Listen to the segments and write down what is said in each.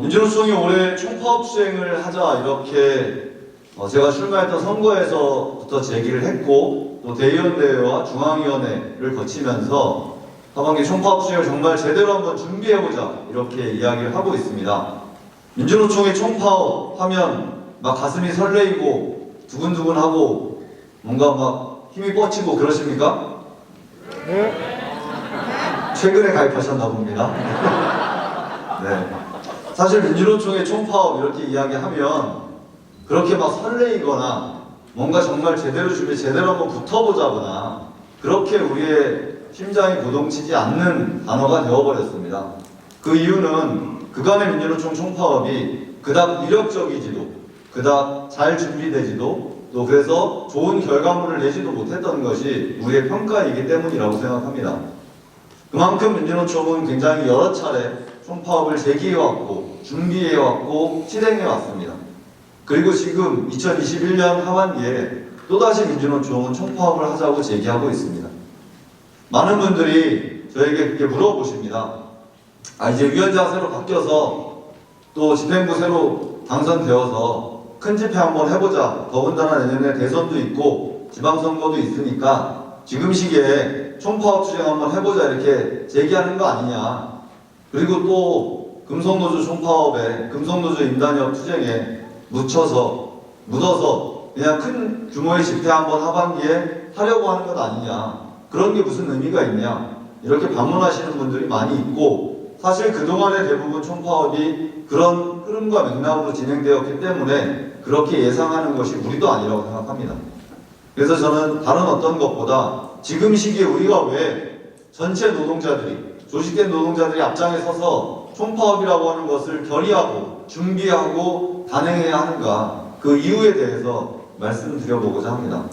민주노총이 올해 총파업 투쟁을 하자 이렇게 제가 출마했던 선거에서부터 제기를 했고 또 대의원대회와 중앙위원회를 거치면서 하반기 총파업 투쟁을 정말 제대로 한번 준비해보자 이렇게 이야기를 하고 있습니다. 민주노총의 총파업 하면 막 가슴이 설레이고 두근두근하고 뭔가 막 힘이 뻗치고 그러십니까? 네. 최근에 가입하셨나 봅니다. 네. 사실 민주노총의 총파업 이렇게 이야기하면 그렇게 막 설레이거나 뭔가 정말 제대로 준비 제대로 한번 붙어보자거나 그렇게 우리의 심장이 고동치지 않는 단어가 되어버렸습니다. 그 이유는 그간의 민주노총 총파업이 그닥 위력적이지도 그닥 잘 준비되지도 또 그래서 좋은 결과물을 내지도 못했던 것이 우리의 평가이기 때문이라고 생각합니다. 그만큼 민주노총은 굉장히 여러 차례 총파업을 제기해왔고 준비해왔고 실행해왔습니다. 그리고 지금 2021년 하반기에 또다시 민주노총은 총파업을 하자고 제기하고 있습니다. 많은 분들이 저에게 그렇게 물어보십니다. 이제 위원장 새로 바뀌어서 또 집행부 새로 당선되어서 큰 집회 한번 해보자. 더군다나 내년에 대선도 있고 지방선거도 있으니까 지금 시기에 총파업 투쟁 한번 해보자 이렇게 제기하는 거 아니냐. 그리고 또 금속노조 총파업에 금속노조 임단협 투쟁에 묻어서 그냥 큰 규모의 집회 한번 하반기에 하려고 하는 것 아니냐. 그런 게 무슨 의미가 있냐. 이렇게 반문하시는 분들이 많이 있고 사실 그동안의 대부분 총파업이 그런 흐름과 맥락으로 진행되었기 때문에 그렇게 예상하는 것이 우리도 아니라고 생각합니다. 그래서 저는 다른 어떤 것보다 지금 시기에 우리가 왜 전체 노동자들이 조직된 노동자들이 앞장에 서서 총파업이라고 하는 것을 결의하고 준비하고 단행해야 하는가 그 이유에 대해서 말씀드려보고자 합니다.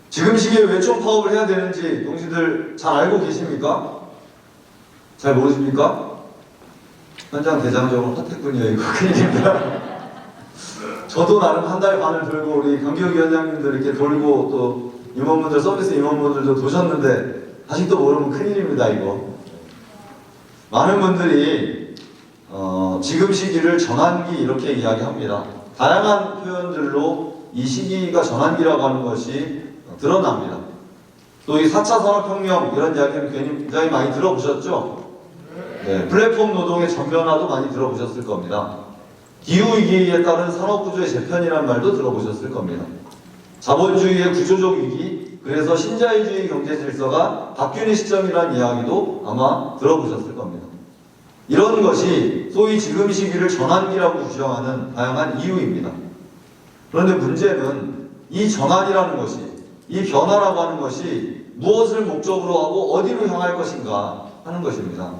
지금 시기에 왜 총파업을 해야 되는지 동지들 잘 알고 계십니까? 잘 모르십니까? 현장 대장적으로 핫했군요. 이거 큰일입니다. 저도 나름 한 달 반을 돌고 우리 경기위원장님들 이렇게 돌고 또 임원분들 서비스 임원분들도 도셨는데 아직도 모르면 큰일입니다. 이거 많은 분들이 지금 시기를 전환기 이렇게 이야기합니다. 다양한 표현들로 이 시기가 전환기라고 하는 것이 드러납니다. 또 이 4차 산업혁명 이런 이야기는 굉장히 많이 들어보셨죠? 네, 플랫폼 노동의 전변화도 많이 들어보셨을 겁니다. 기후위기에 따른 산업구조의 재편이라는 말도 들어보셨을 겁니다. 자본주의의 구조적 위기, 그래서 신자유주의 경제질서가 바뀌는 시점이라는 이야기도 아마 들어보셨을 겁니다. 이런 것이 소위 지금 시기를 전환기라고 규정하는 다양한 이유입니다. 그런데 문제는 이 전환이라는 것이, 이 변화라고 하는 것이 무엇을 목적으로 하고 어디로 향할 것인가 하는 것입니다.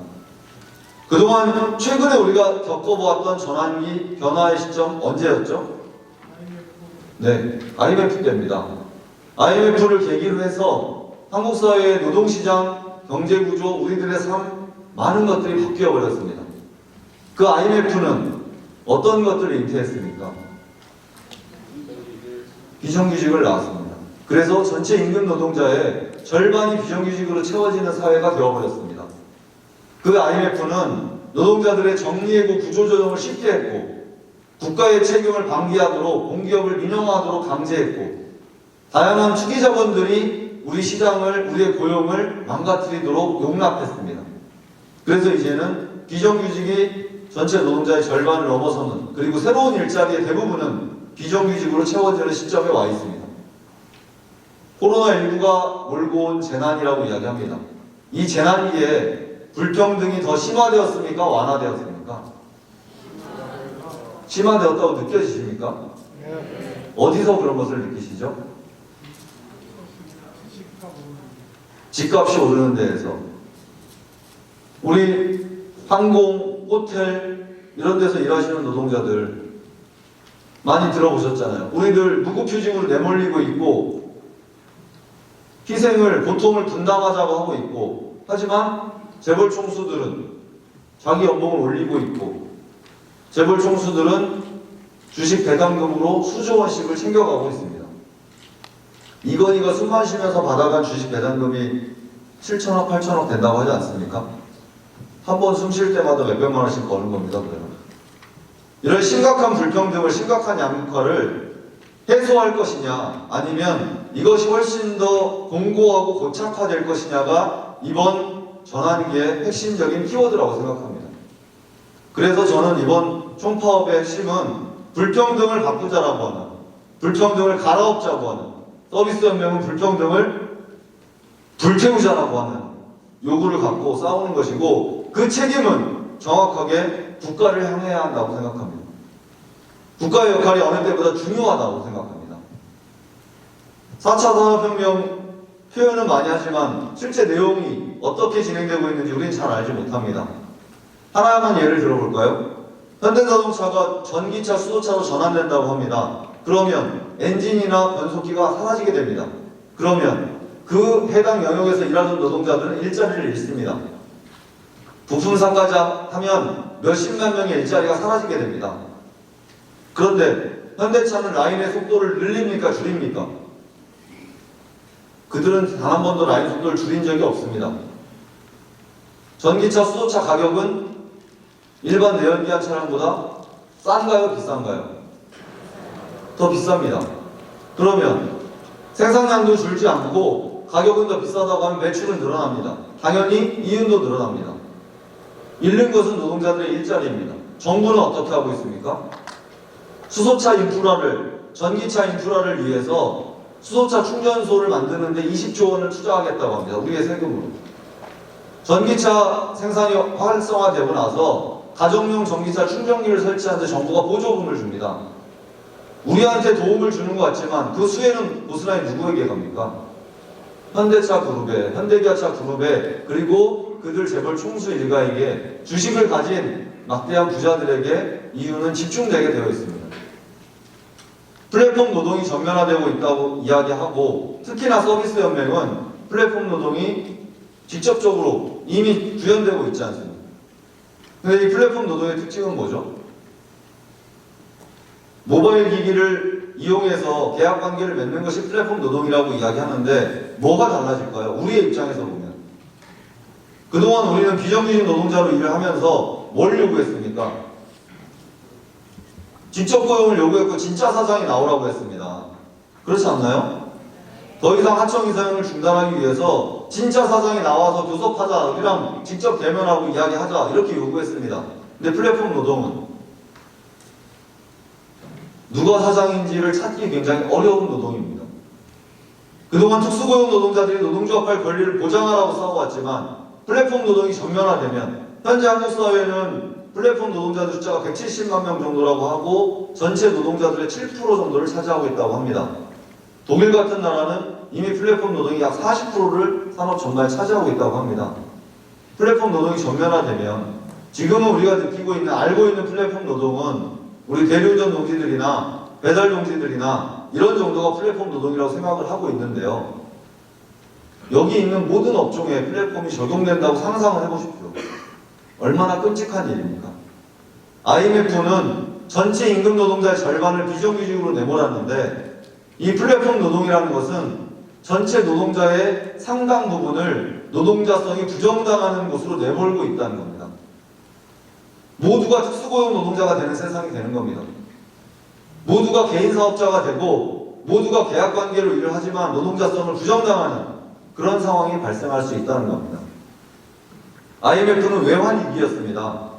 그동안 최근에 우리가 겪어보았던 전환기, 변화의 시점 언제였죠? 네, IMF 때입니다. IMF를 계기로 해서 한국 사회의 노동시장, 경제구조, 우리들의 삶, 많은 것들이 바뀌어 버렸습니다. 그 IMF는 어떤 것들을 잉태했습니까? 비정규직을 낳았습니다. 그래서 전체 임금 노동자의 절반이 비정규직으로 채워지는 사회가 되어버렸습니다. 그 IMF는 노동자들의 정리해고 구조조정을 쉽게 했고 국가의 책임을 방기하도록 공기업을 민영화하도록 강제했고 다양한 투기자본들이 우리 시장을, 우리의 고용을 망가뜨리도록 용납했습니다. 그래서 이제는 비정규직이 전체 노동자의 절반을 넘어서는 그리고 새로운 일자리의 대부분은 비정규직으로 채워지는 시점에 와 있습니다. 코로나19가 몰고 온 재난이라고 이야기합니다. 이 재난기에 불평등이 더 심화되었습니까? 완화되었습니까? 심화되었다고 느껴지십니까? 어디서 그런 것을 느끼시죠? 집값이 오르는 데에서 우리 항공, 호텔 이런 데서 일하시는 노동자들 많이 들어보셨잖아요. 우리들 무급휴직으로 내몰리고 있고 희생을, 고통을 분담하자고 하고 있고 하지만 재벌 총수들은 자기 연봉을 올리고 있고 재벌 총수들은 주식 배당금으로 수조 원씩을 챙겨가고 있습니다. 이건희가 숨 마시면서 받아간 주식 배당금이 7천억, 8천억 된다고 하지 않습니까? 한 번 숨 쉴 때마다 몇백만 원씩 버는 겁니다. 그래요. 이런 심각한 불평등을, 심각한 양극화를 해소할 것이냐, 아니면 이것이 훨씬 더 공고하고 고착화될 것이냐가 이번 전환기의 핵심적인 키워드라고 생각합니다. 그래서 저는 이번 총파업의 핵심은 불평등을 바꾸자라고 하는, 불평등을 갈아엎자고 하는, 서비스연맹은 불평등을 불태우자라고 하는 요구를 갖고 싸우는 것이고, 그 책임은 정확하게 국가를 향해야 한다고 생각합니다. 국가의 역할이 어느 때보다 중요하다고 생각합니다. 4차 산업혁명 표현은 많이 하지만 실제 내용이 어떻게 진행되고 있는지 우리는 잘 알지 못합니다. 하나만 예를 들어볼까요? 현대자동차가 전기차, 수소차로 전환된다고 합니다. 그러면 엔진이나 변속기가 사라지게 됩니다. 그러면 그 해당 영역에서 일하던 노동자들은 일자리를 잃습니다. 부품상까지 하면 몇십만 명의 일자리가 사라지게 됩니다. 그런데 현대차는 라인의 속도를 늘립니까? 줄입니까? 그들은 단 한 번도 라인 속도를 줄인 적이 없습니다. 전기차, 수소차 가격은 일반 내연기관 차량보다 싼가요? 비싼가요? 더 비쌉니다. 그러면 생산량도 줄지 않고 가격은 더 비싸다고 하면 매출은 늘어납니다. 당연히 이윤도 늘어납니다. 잃는 것은 노동자들의 일자리입니다. 정부는 어떻게 하고 있습니까? 수소차 인프라를, 전기차 인프라를 위해서 수소차 충전소를 만드는데 20조 원을 투자하겠다고 합니다. 우리의 세금으로. 전기차 생산이 활성화되고 나서 가정용 전기차 충전기를 설치하는데 정부가 보조금을 줍니다. 우리한테 도움을 주는 것 같지만 그 수혜는 고스란히 누구에게 갑니까? 현대차 그룹에, 현대기아차 그룹에, 그리고 그들 재벌 총수 일가에게, 주식을 가진 막대한 부자들에게 이유는 집중되게 되어 있습니다. 플랫폼 노동이 전면화되고 있다고 이야기하고, 특히나 서비스연맹은 플랫폼 노동이 직접적으로 이미 구현되고 있지 않습니까? 근데 이 플랫폼 노동의 특징은 뭐죠? 모바일 기기를 이용해서 계약 관계를 맺는 것이 플랫폼 노동이라고 이야기하는데 뭐가 달라질까요? 우리의 입장에서 보면. 그동안 우리는 비정규직 노동자로 일을 하면서 뭘 요구했습니까? 직접 고용을 요구했고 진짜 사장이 나오라고 했습니다. 그렇지 않나요? 더 이상 하청 이사용을 중단하기 위해서 진짜 사장이 나와서 교섭하자, 우리랑 직접 대면하고 이야기하자, 이렇게 요구했습니다. 근데 플랫폼 노동은 누가 사장인지를 찾기 굉장히 어려운 노동입니다. 그동안 특수고용 노동자들이 노동조합할 권리를 보장하라고 싸워왔지만 플랫폼 노동이 전면화되면, 현재 한국 사회는 플랫폼 노동자들 숫자가 170만 명 정도라고 하고 전체 노동자들의 7% 정도를 차지하고 있다고 합니다. 독일 같은 나라는 이미 플랫폼 노동이 약 40%를 산업 전반에 차지하고 있다고 합니다. 플랫폼 노동이 전면화되면 지금은 우리가 느끼고 있는, 알고 있는 플랫폼 노동은 우리 대리운전 동지들이나 배달 동지들이나 이런 정도가 플랫폼 노동이라고 생각을 하고 있는데요. 여기 있는 모든 업종에 플랫폼이 적용된다고 상상을 해보십시오. 얼마나 끔찍한 일입니까? IMF는 전체 임금 노동자의 절반을 비정규직으로 내몰았는데, 이 플랫폼 노동이라는 것은 전체 노동자의 상당 부분을 노동자성이 부정당하는 곳으로 내몰고 있다는 겁니다. 모두가 특수고용 노동자가 되는 세상이 되는 겁니다. 모두가 개인 사업자가 되고 모두가 계약관계로 일을 하지만 노동자성을 부정당하는 그런 상황이 발생할 수 있다는 겁니다. IMF는 외환위기였습니다.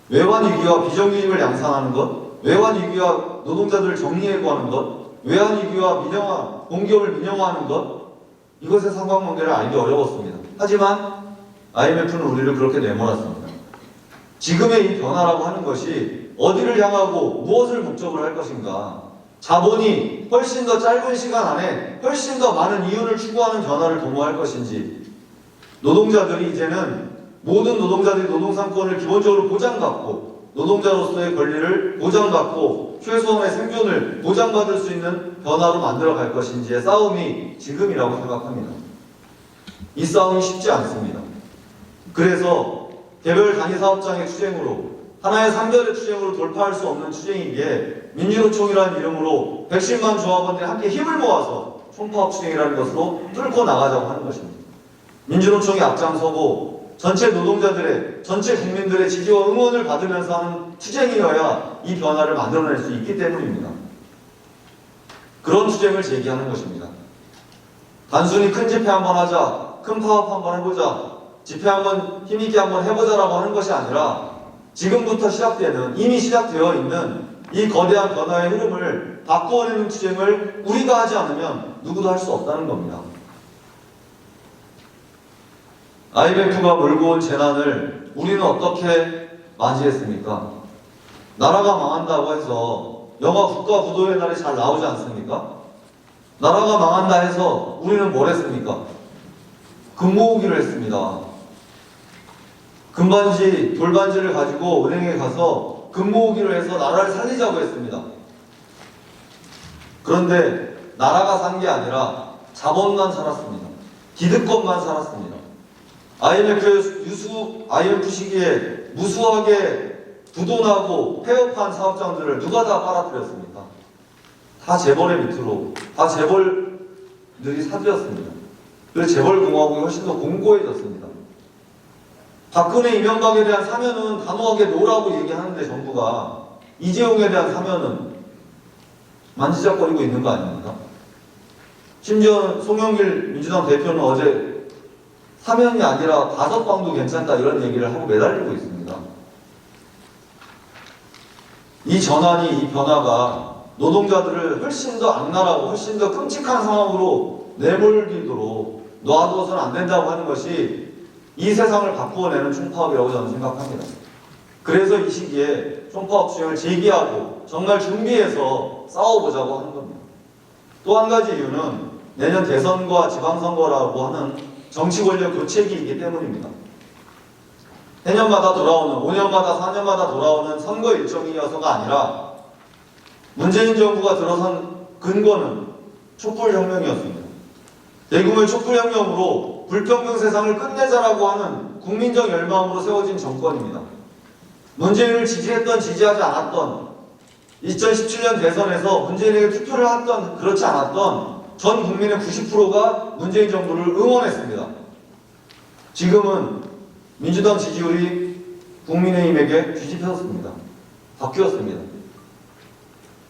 외환위기와 비정규직을 양산하는 것, 외환위기와 노동자들을 정리해고하는 것, 외환위기와 공기업을 민영화하는 것, 이것의 상관관계를 알기 어려웠습니다. 하지만 IMF는 우리를 그렇게 내몰았습니다. 지금의 이 변화라고 하는 것이 어디를 향하고 무엇을 목적으로 할 것인가, 자본이 훨씬 더 짧은 시간 안에 훨씬 더 많은 이윤을 추구하는 변화를 도모할 것인지, 노동자들이 이제는, 모든 노동자들이 노동상권을 기본적으로 보장받고 노동자로서의 권리를 보장받고 최소한의 생존을 보장받을 수 있는 변화로 만들어갈 것인지의 싸움이 지금이라고 생각합니다. 이 싸움이 쉽지 않습니다. 그래서 개별 단위사업장의 투쟁으로, 하나의 상별의 투쟁으로 돌파할 수 없는 투쟁이기에 민주노총이라는 이름으로 110만 조합원들이 함께 힘을 모아서 총파업 투쟁이라는 것으로 뚫고 나가자고 하는 것입니다. 민주노총이 앞장서고 전체 노동자들의, 전체 국민들의 지지와 응원을 받으면서 하는 투쟁이어야 이 변화를 만들어낼 수 있기 때문입니다. 그런 투쟁을 제기하는 것입니다. 단순히 큰 집회 한번 하자, 큰 파업 한번 해보자, 집회 한번 힘있게 한번 해보자라고 하는 것이 아니라 지금부터 시작되는, 이미 시작되어 있는 이 거대한 변화의 흐름을 바꾸어내는 투쟁을 우리가 하지 않으면 누구도 할 수 없다는 겁니다. IMF가 몰고 온 재난을 우리는 어떻게 맞이했습니까? 나라가 망한다고 해서 영화 국가부도의 날이 잘 나오지 않습니까? 나라가 망한다 해서 우리는 뭘 했습니까? 금 모으기를 했습니다. 금반지, 돌반지를 가지고 은행에 가서 금 모으기를 해서 나라를 살리자고 했습니다. 그런데 나라가 산 게 아니라 자본만 살았습니다. 기득권만 살았습니다. IMF 시기에 무수하게 부도나고 폐업한 사업장들을 누가 다 빨아들였습니까? 다 재벌의 밑으로, 다 재벌들이 사들였습니다. 그래서 재벌공화국이 훨씬 더 공고해졌습니다. 박근혜, 이명박에 대한 사면은 단호하게 노라고 얘기하는데 정부가 이재용에 대한 사면은 만지작거리고 있는 거 아닙니까? 심지어 송영길 민주당 대표는 어제 사면이 아니라 5방도 괜찮다 이런 얘기를 하고 매달리고 있습니다. 이 전환이, 이 변화가 노동자들을 훨씬 더 악랄하고 훨씬 더 끔찍한 상황으로 내몰리도록 놔두어서는 안 된다고 하는 것이 이 세상을 바꾸어내는 총파업이라고 저는 생각합니다. 그래서 이 시기에 총파업 투쟁을 제기하고 정말 준비해서 싸워보자고 하는 겁니다. 또 한 가지 이유는 내년 대선과 지방선거라고 하는 정치 권력 교체기이기 때문입니다. 해년마다 돌아오는, 5년마다 4년마다 돌아오는 선거 일정이어서가 아니라 문재인 정부가 들어선 근거는 촛불혁명이었습니다. 대규모의 촛불혁명으로 불평등 세상을 끝내자라고 하는 국민적 열망으로 세워진 정권입니다. 문재인을 지지했던 지지하지 않았던 2017년 대선에서 문재인에게 투표를 했던 그렇지 않았던 전 국민의 90%가 문재인 정부를 응원했습니다. 지금은 민주당 지지율이 국민의힘에게 뒤집혔습니다. 바뀌었습니다.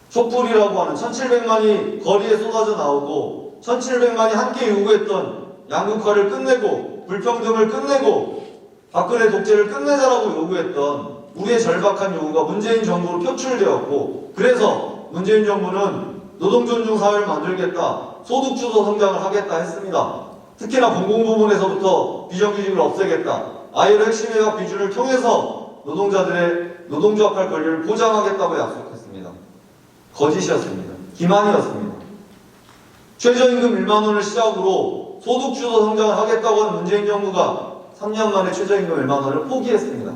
촛불이라고 하는 1700만이 거리에 쏟아져 나오고 1700만이 함께 요구했던 양극화를 끝내고 불평등을 끝내고 박근혜 독재를 끝내자라고 요구했던 우리의 절박한 요구가 문재인 정부로 표출되었고, 그래서 문재인 정부는 노동존중 사회를 만들겠다, 소득주도 성장을 하겠다 했습니다. 특히나 공공부문에서부터 비정규직을 없애겠다, ILO 핵심회의학 비준을 통해서 노동자들의 노동조합할 권리를 보장하겠다고 약속했습니다. 거짓이었습니다. 기만이었습니다. 최저임금 1만 원을 시작으로 소득주도 성장을 하겠다고 하는 문재인 정부가 3년 만에 최저임금 1만 원을 포기했습니다.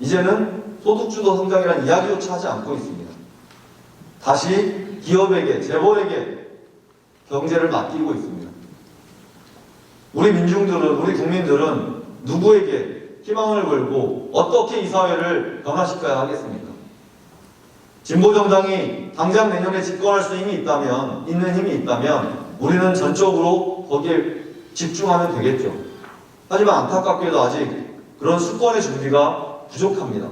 이제는 소득주도 성장이라는 이야기조차 하지 않고 있습니다. 다시 기업에게, 재벌에게 경제를 맡기고 있습니다. 우리 민중들은, 우리 국민들은 누구에게 희망을 걸고 어떻게 이 사회를 변화시켜야 하겠습니까? 진보정당이 당장 내년에 집권할 수 있는 힘이 있다면 우리는 전적으로 거기에 집중하면 되겠죠. 하지만 안타깝게도 아직 그런 수권의 준비가 부족합니다.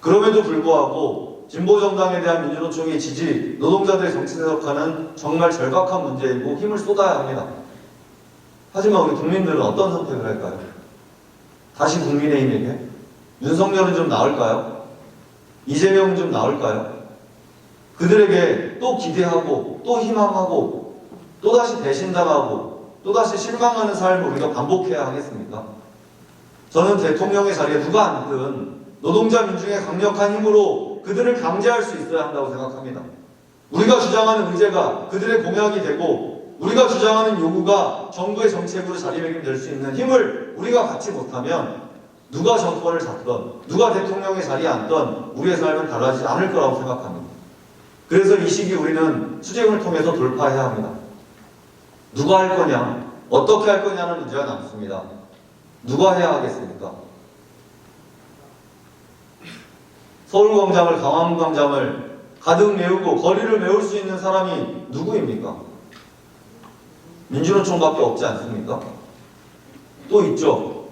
그럼에도 불구하고 진보정당에 대한 민주노총의 지지, 노동자들의 정치 세력화는 정말 절박한 문제이고 힘을 쏟아야 합니다. 하지만 우리 국민들은 어떤 선택을 할까요? 다시 국민의힘에게? 윤석열은 좀 나을까요? 이재명은 좀 나을까요? 그들에게 또 기대하고 또 희망하고 또다시 배신당하고 또다시 실망하는 삶을 우리가 반복해야 하겠습니까? 저는 대통령의 자리에 누가 앉든 노동자 민중의 강력한 힘으로 그들을 강제할 수 있어야 한다고 생각합니다. 우리가 주장하는 의제가 그들의 공약이 되고 우리가 주장하는 요구가 정부의 정책으로 자리매김될 수 있는 힘을 우리가 갖지 못하면 누가 정권을 잡던 누가 대통령의 자리에 앉던 우리의 삶은 달라지지 않을 거라고 생각합니다. 그래서 이 시기 우리는 투쟁을 통해서 돌파해야 합니다. 누가 할 거냐, 어떻게 할 거냐는 문제가 남습니다. 누가 해야 하겠습니까? 서울광장을, 강화문광장을 가득 메우고 거리를 메울 수 있는 사람이 누구입니까? 민주노총밖에 없지 않습니까? 또 있죠.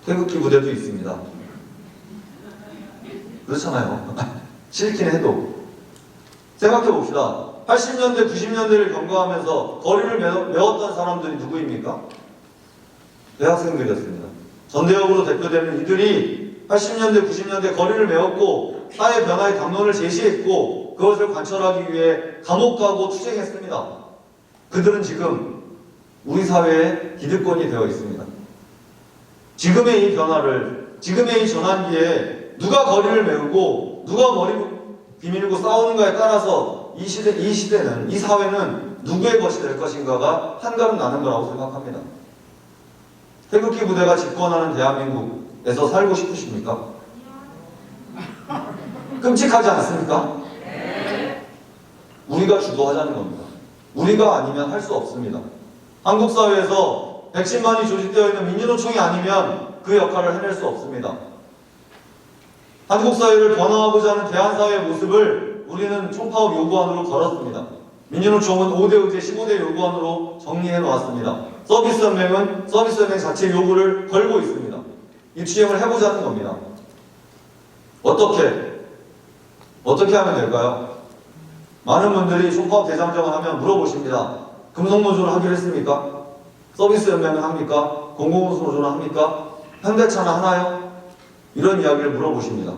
태극기 부대도 있습니다. 그렇잖아요. 싫긴 해도. 생각해 봅시다. 80년대, 90년대를 경과하면서 거리를 메웠던 사람들이 누구입니까? 대학생들이었습니다. 전대협으로 대표되는 이들이 80년대, 90년대 거리를 메웠고 사회 변화의 담론을 제시했고 그것을 관철하기 위해 감옥 가고 투쟁했습니다. 그들은 지금 우리 사회의 기득권이 되어 있습니다. 지금의 이 변화를, 지금의 이 전환기에 누가 거리를 메우고 누가 머리 비밀고 싸우는가에 따라서 이 시대는, 이 사회는 누구의 것이 될 것인가가 한가름 나는 거라고 생각합니다. 태극기 부대가 집권하는 대한민국에서 살고 싶으십니까? 끔찍하지 않습니까? 우리가 주도하자는 겁니다. 우리가 아니면 할 수 없습니다. 한국 사회에서 110만이 조직되어 있는 민주노총이 아니면 그 역할을 해낼 수 없습니다. 한국 사회를 변화하고자 하는 대한사회의 모습을 우리는 총파업 요구안으로 걸었습니다. 민주노총은 5대 의제 15대 요구안으로 정리해 놓았습니다. 서비스연맹은 서비스연맹 자체 요구를 걸고 있습니다. 이 투쟁을 해보자는 겁니다. 어떻게 하면 될까요? 많은 분들이 총파업 대장정을 하면 물어보십니다. 금속노조를 하기로 했습니까? 서비스연맹은 합니까? 공공운수노조는 합니까? 현대차는 하나요? 이런 이야기를 물어보십니다.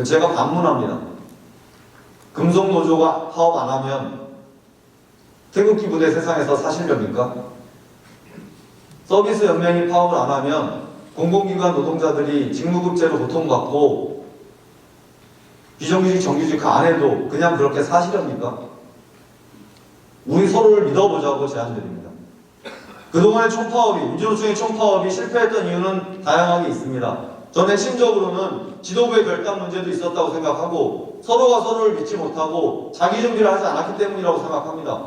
제가 반문합니다. 금속노조가 파업 안 하면 태극기 부대 세상에서 사시렵니까? 서비스연맹이 파업을 안 하면 공공기관 노동자들이 직무급제로 고통받고 비정규직, 정규직 그 안에도 그냥 그렇게 사시렵니까? 우리 서로를 믿어보자고 제안드립니다. 그동안의 총파업이, 민주노총의 총파업이 실패했던 이유는 다양하게 있습니다. 저는 핵심적으로는 지도부의 결단 문제도 있었다고 생각하고 서로가 서로를 믿지 못하고 자기 준비를 하지 않았기 때문이라고 생각합니다.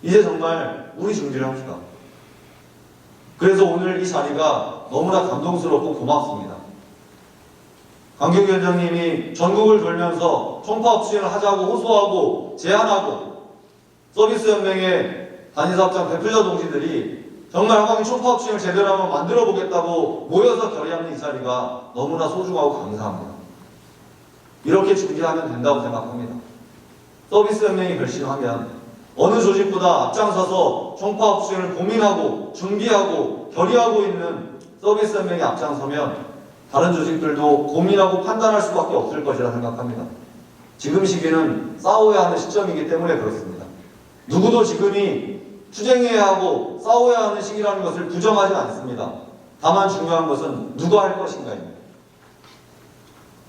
이제 정말 우리 준비를 합시다. 그래서 오늘 이 자리가 너무나 감동스럽고 고맙습니다. 강경규 위원장님이 전국을 돌면서 총파업 추진을 하자고 호소하고 제안하고 서비스연맹의 단위사업장 대표자 동지들이 정말 하반기 총파업 추진을 제대로 한번 만들어 보겠다고 모여서 결의하는 이 자리가 너무나 소중하고 감사합니다. 이렇게 준비하면 된다고 생각합니다. 서비스연맹이 결심하면 어느 조직보다 앞장서서 총파업 추진을 고민하고 준비하고 결의하고 있는 서비스연맹이 앞장서면 다른 조직들도 고민하고 판단할 수밖에 없을 것이라 생각합니다. 지금 시기는 싸워야 하는 시점이기 때문에 그렇습니다. 누구도 지금이 투쟁해야 하고 싸워야 하는 시기라는 것을 부정하지 않습니다. 다만 중요한 것은 누가 할 것인가입니다.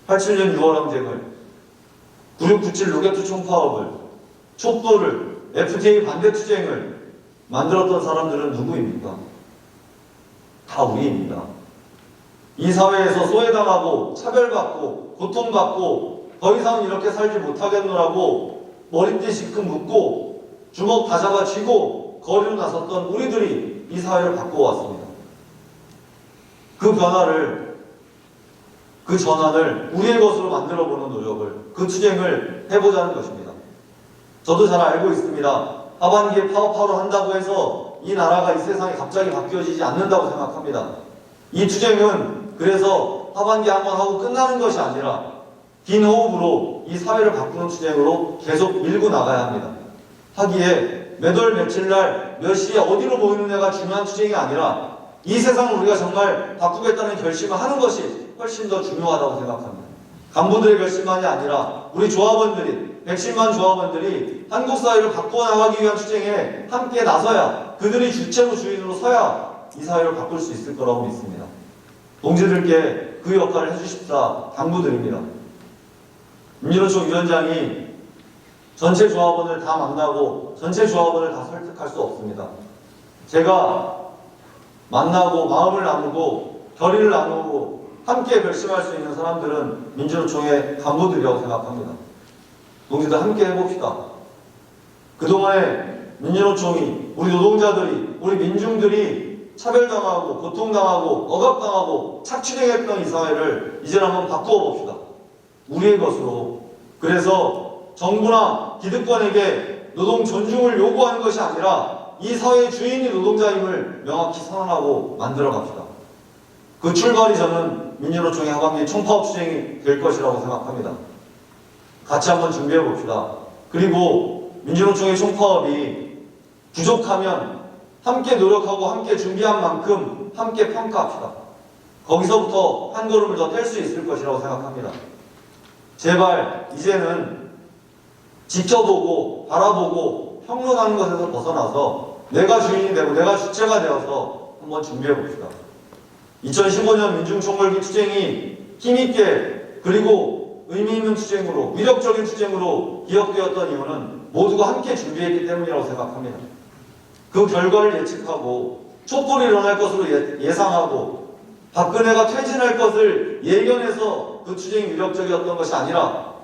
87년 6월 항쟁을, 9697 로켓 총파업을, 촛불을, FTA 반대 투쟁을 만들었던 사람들은 누구입니까? 다 우리입니다. 이 사회에서 소외당하고 차별받고 고통받고 더 이상 이렇게 살지 못하겠노라고 머리띠 시큼 묶고 주먹 다 잡아쥐고 거리로 나섰던 우리들이 이 사회를 바꿔왔습니다. 그 변화를, 그 전환을 우리의 것으로 만들어보는 노력을, 그 투쟁을 해보자는 것입니다. 저도 잘 알고 있습니다. 하반기에 파업하러 한다고 해서 이 나라가 이 세상이 갑자기 바뀌어지지 않는다고 생각합니다. 이 투쟁은 그래서 하반기 한번 하고 끝나는 것이 아니라 긴 호흡으로 이 사회를 바꾸는 투쟁으로 계속 밀고 나가야 합니다. 하기에 몇 월 며칠 날 몇 시에 어디로 모이느냐가 중요한 투쟁이 아니라 이 세상을 우리가 정말 바꾸겠다는 결심을 하는 것이 훨씬 더 중요하다고 생각합니다. 간부들의 결심만이 아니라 우리 조합원들이, 110만 조합원들이 한국 사회를 바꿔나가기 위한 투쟁에 함께 나서야, 그들이 주체로 주인으로 서야 이 사회를 바꿀 수 있을 거라고 믿습니다. 동지들께 그 역할을 해주십사 당부드립니다. 민주노총 위원장이 전체 조합원을 다 만나고 전체 조합원을 다 설득할 수 없습니다. 제가 만나고 마음을 나누고 결의를 나누고 함께 결심할 수 있는 사람들은 민주노총의 간부들이라고 생각합니다. 동지들 함께 해봅시다. 그동안에 민주노총이, 우리 노동자들이, 우리 민중들이 차별당하고 고통당하고 억압당하고 착취당했던 이 사회를 이제 한번 바꿔봅시다. 우리의 것으로. 그래서 정부나 기득권에게 노동 존중을 요구하는 것이 아니라 이 사회의 주인이 노동자임을 명확히 선언하고 만들어 갑시다. 그 출발이 저는 민주노총의 하반기 총파업 투쟁이 될 것이라고 생각합니다. 같이 한번 준비해 봅시다. 그리고 민주노총의 총파업이 부족하면 함께 노력하고 함께 준비한 만큼 함께 평가합시다. 거기서부터 한 걸음을 더 뗄 수 있을 것이라고 생각합니다. 제발 이제는 지켜보고 바라보고 평론하는 것에서 벗어나서 내가 주인이 되고 내가 주체가 되어서 한번 준비해 봅시다. 2015년 민중총궐기 투쟁이 힘있게 그리고 의미 있는 투쟁으로 위력적인 투쟁으로 기억되었던 이유는 모두가 함께 준비했기 때문이라고 생각합니다. 그 결과를 예측하고 촛불이 일어날 것으로 예상하고 박근혜가 퇴진할 것을 예견해서 그 투쟁이 위력적이었던 것이 아니라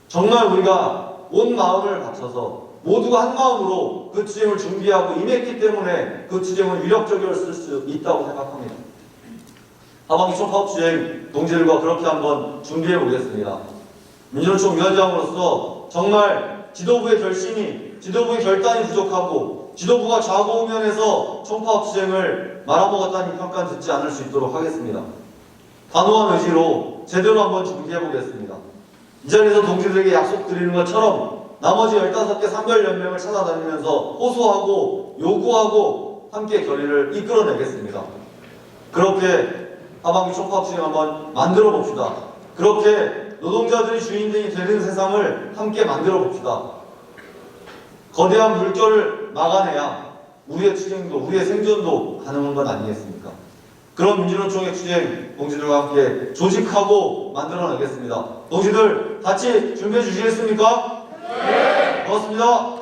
정말 우리가 온 마음을 바쳐서 모두가 한 마음으로 그 투쟁을 준비하고 임했기 때문에 그 투쟁은 위력적이었을 수 있다고 생각합니다. 하반기 총파업 투쟁 동지들과 그렇게 한번 준비해 보겠습니다. 민주노총 위원장으로서 정말 지도부의 결심이, 지도부의 결단이 부족하고 지도부가 좌고우면에서 총파업 투쟁을 말아먹었다는 평가는 듣지 않을 수 있도록 하겠습니다. 단호한 의지로 제대로 한번 준비해 보겠습니다. 이 자리에서 동지들에게 약속드리는 것처럼 나머지 15개 산별연맹을 찾아다니면서 호소하고 요구하고 함께 결의를 이끌어내겠습니다. 그렇게 하반기 총파업 투쟁 한번 만들어 봅시다. 그렇게 노동자들이 주인공이 되는 세상을 함께 만들어 봅시다. 거대한 물결을 막아내야 우리의 투쟁도 우리의 생존도 가능한 건 아니겠습니까? 그런 민주노총의 투쟁 동지들과 함께 조직하고 만들어내겠습니다. 동지들 같이 준비해 주시겠습니까? 네! 고맙습니다.